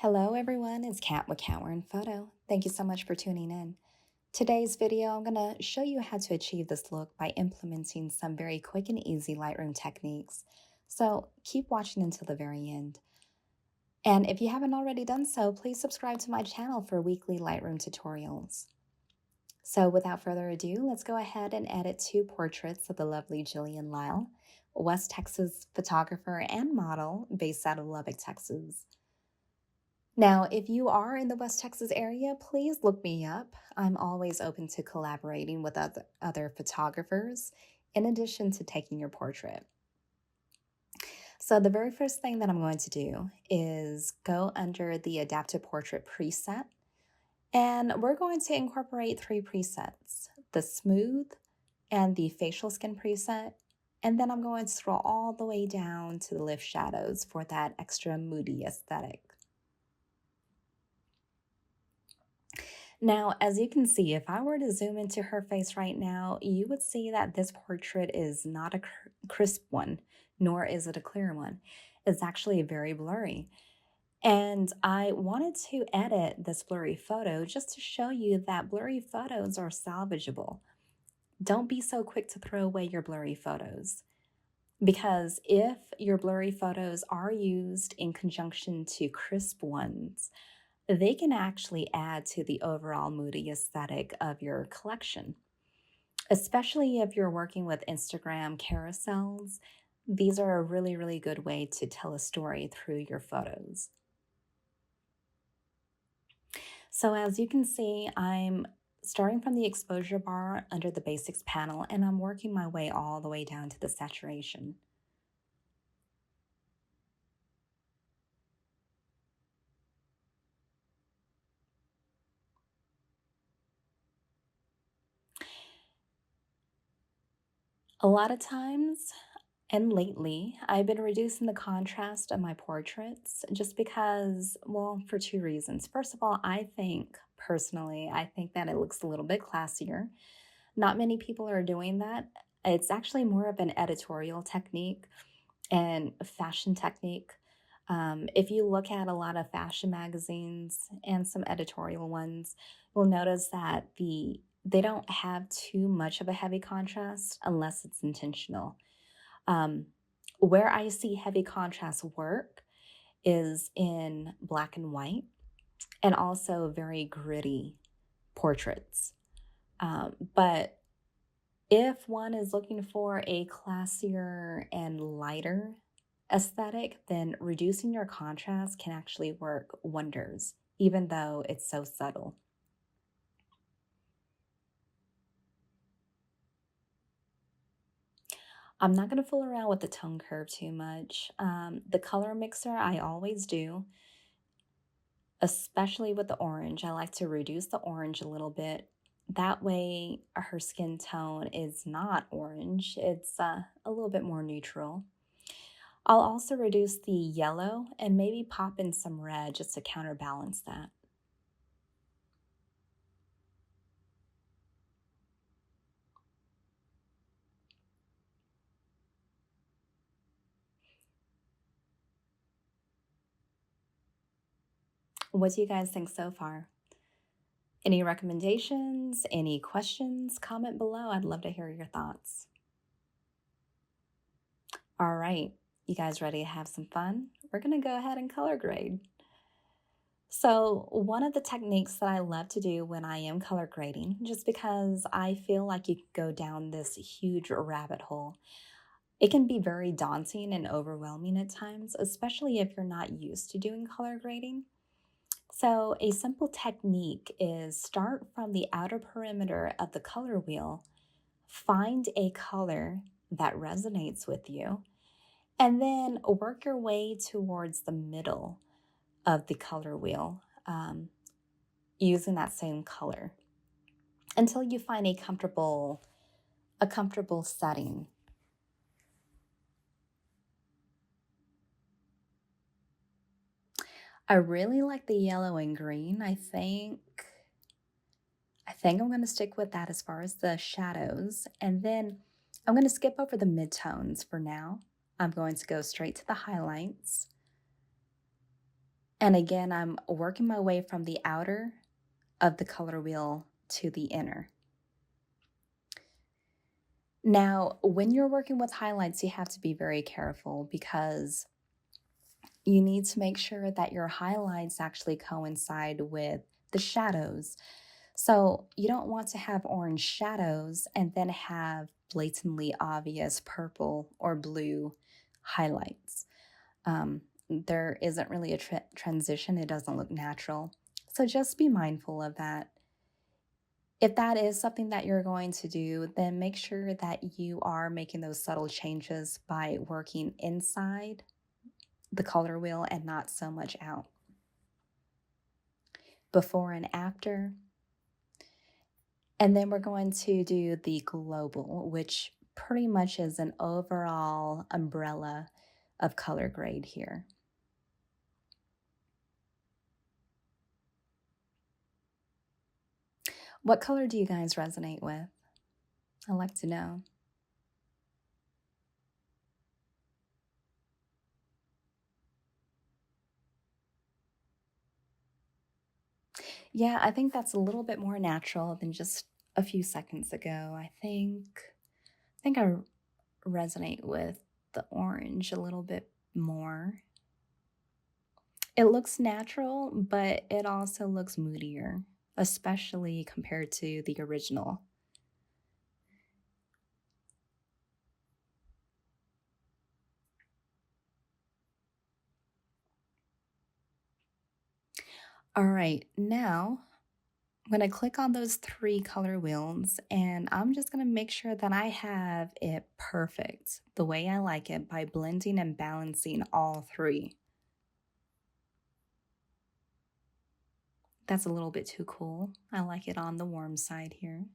Hello everyone, it's Kat with Kat Photo. Thank you so much for tuning in. Today's video, I'm going to show you how to achieve this look by implementing some very quick and easy Lightroom techniques. So keep watching until the very end. And if you haven't already done so, please subscribe to my channel for weekly Lightroom tutorials. So without further ado, let's go ahead and edit two portraits of the lovely Jillian Lyle, West Texas photographer and model based out of Lubbock, Texas. Now, if you are in the West Texas area, please look me up. I'm always open to collaborating with other photographers, in addition to taking your portrait. So the very first thing that I'm going to do is go under the Adaptive Portrait preset, and we're going to incorporate three presets: the Smooth and the Facial Skin preset, and then I'm going to scroll all the way down to the Lift Shadows for that extra moody aesthetic. Now, as you can see, if I were to zoom into her face right now, you would see that this portrait is not a crisp one, nor is it a clear one. It's actually very blurry. And I wanted to edit this blurry photo just to show you that blurry photos are salvageable. Don't be so quick to throw away your blurry photos, because if your blurry photos are used in conjunction to crisp ones, they can actually add to the overall moody aesthetic of your collection. Especially if you're working with Instagram carousels, these are a really, really good way to tell a story through your photos. So as you can see, I'm starting from the exposure bar under the basics panel, and I'm working my way all the way down to the saturation. A lot of times, and lately, I've been reducing the contrast of my portraits just because, well, for two reasons. First of all, personally, I think that it looks a little bit classier. Not many people are doing that. It's actually more of an editorial technique and fashion technique. If you look at a lot of fashion magazines and some editorial ones, you'll notice that they don't have too much of a heavy contrast unless it's intentional. Where I see heavy contrast work is in black and white and also very gritty portraits. But if one is looking for a classier and lighter aesthetic, then reducing your contrast can actually work wonders, even though it's so subtle. I'm not going to fool around with the tone curve too much. The color mixer, I always do, especially with the orange. I like to reduce the orange a little bit. That way, her skin tone is not orange, it's a little bit more neutral. I'll also reduce the yellow and maybe pop in some red just to counterbalance that. What do you guys think so far? Any recommendations, any questions? Comment below. I'd love to hear your thoughts. All right, you guys ready to have some fun? We're going to go ahead and color grade. So one of the techniques that I love to do when I am color grading, just because I feel like you could go down this huge rabbit hole, it can be very daunting and overwhelming at times, especially if you're not used to doing color grading. So a simple technique is start from the outer perimeter of the color wheel, find a color that resonates with you, and then work your way towards the middle of the color wheel using that same color until you find a comfortable setting. I really like the yellow and green. I think I'm going to stick with that as far as the shadows. And then I'm going to skip over the midtones for now. I'm going to go straight to the highlights. And again, I'm working my way from the outer of the color wheel to the inner. Now, when you're working with highlights, you have to be very careful because you need to make sure that your highlights actually coincide with the shadows. So you don't want to have orange shadows and then have blatantly obvious purple or blue highlights. There isn't really a transition. It doesn't look natural. So just be mindful of that. If that is something that you're going to do, then make sure that you are making those subtle changes by working inside the color wheel and not so much out. Before and after. And then we're going to do the global, which pretty much is an overall umbrella of color grade here. What color do you guys resonate with? I'd like to know. Yeah, I think that's a little bit more natural than just a few seconds ago. I think I resonate with the orange a little bit more. It looks natural, but it also looks moodier, especially compared to the original. All right, now I'm going to click on those 3 color wheels and I'm just going to make sure that I have it perfect the way I like it by blending and balancing all 3. That's a little bit too cool. I like it on the warm side here.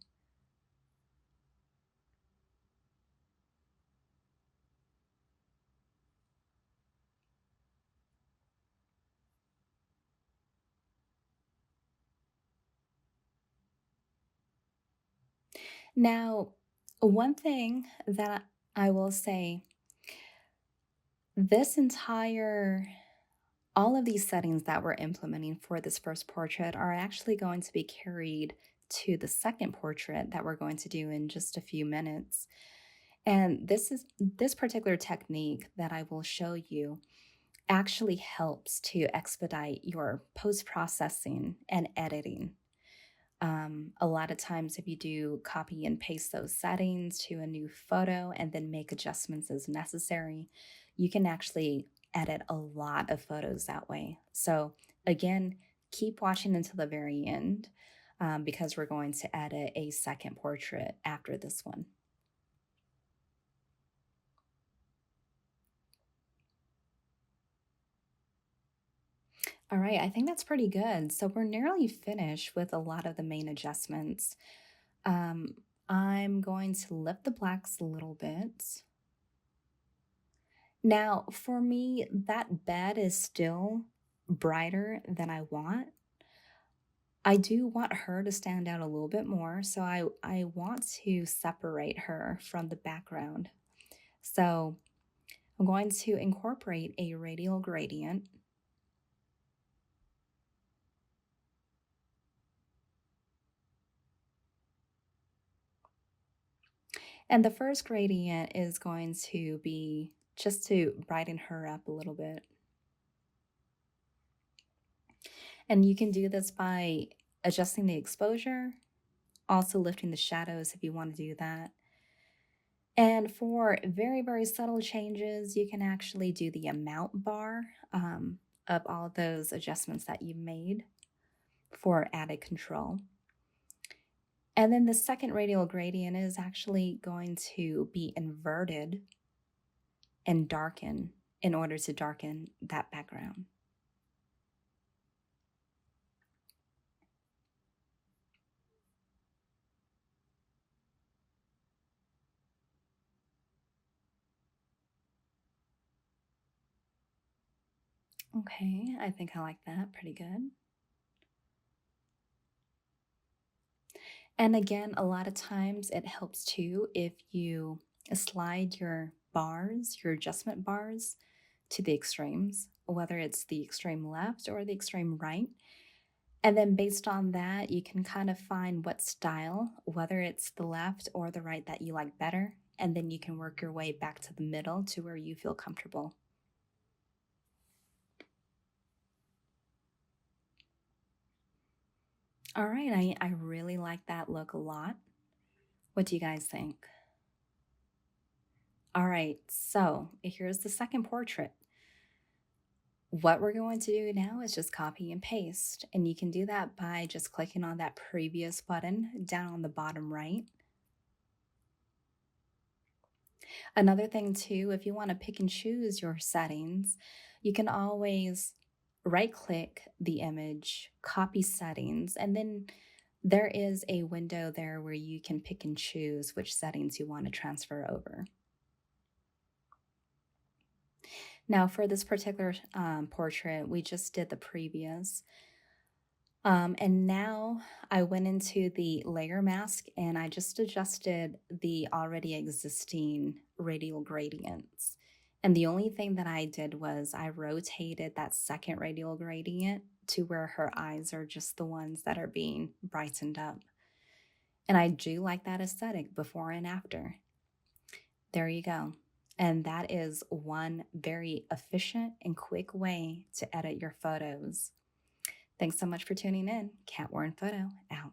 Now, one thing that I will say, this entire all of these settings that we're implementing for this first portrait are actually going to be carried to the second portrait that we're going to do in just a few minutes. And this particular technique that I will show you actually helps to expedite your post-processing and editing. A lot of times, if you do copy and paste those settings to a new photo and then make adjustments as necessary, you can actually edit a lot of photos that way. So, again, keep watching until the very end because we're going to edit a second portrait after this one. All right, I think that's pretty good. So we're nearly finished with a lot of the main adjustments. Um, I'm going to lift the blacks a little bit. Now, for me, that bed is still brighter than I want. I do want her to stand out a little bit more, so I want to separate her from the background. So I'm going to incorporate a radial gradient. And the first gradient is going to be just to brighten her up a little bit. And you can do this by adjusting the exposure, also lifting the shadows if you want to do that. And for very, very subtle changes, you can actually do the amount bar of all those adjustments that you made for added control. And then the second radial gradient is actually going to be inverted and darken in order to darken that background. Okay, I think I like that pretty good. And again, a lot of times it helps too if you slide your bars, your adjustment bars to the extremes. whether it's the extreme left or the extreme right. And then based on that, you can kind of find what style, whether it's the left or the right, that you like better. And then you can work your way back to the middle to where you feel comfortable. All right, I really like that look a lot. What do you guys think? All right, so here's the second portrait. What we're going to do now is just copy and paste, and you can do that by just clicking on that previous button down on the bottom right. Another thing too, if you want to pick and choose your settings, you can always right click the image, copy settings, and then there is a window there where you can pick and choose which settings you want to transfer over. Now for this particular portrait, we just did the previous. And now I went into the layer mask and I just adjusted the already existing radial gradients. And the only thing that I did was I rotated that second radial gradient to where her eyes are just the ones that are being brightened up. And I do like that aesthetic before and after. There you go. And that is one very efficient and quick way to edit your photos. Thanks so much for tuning in. Cat Warren Photo out.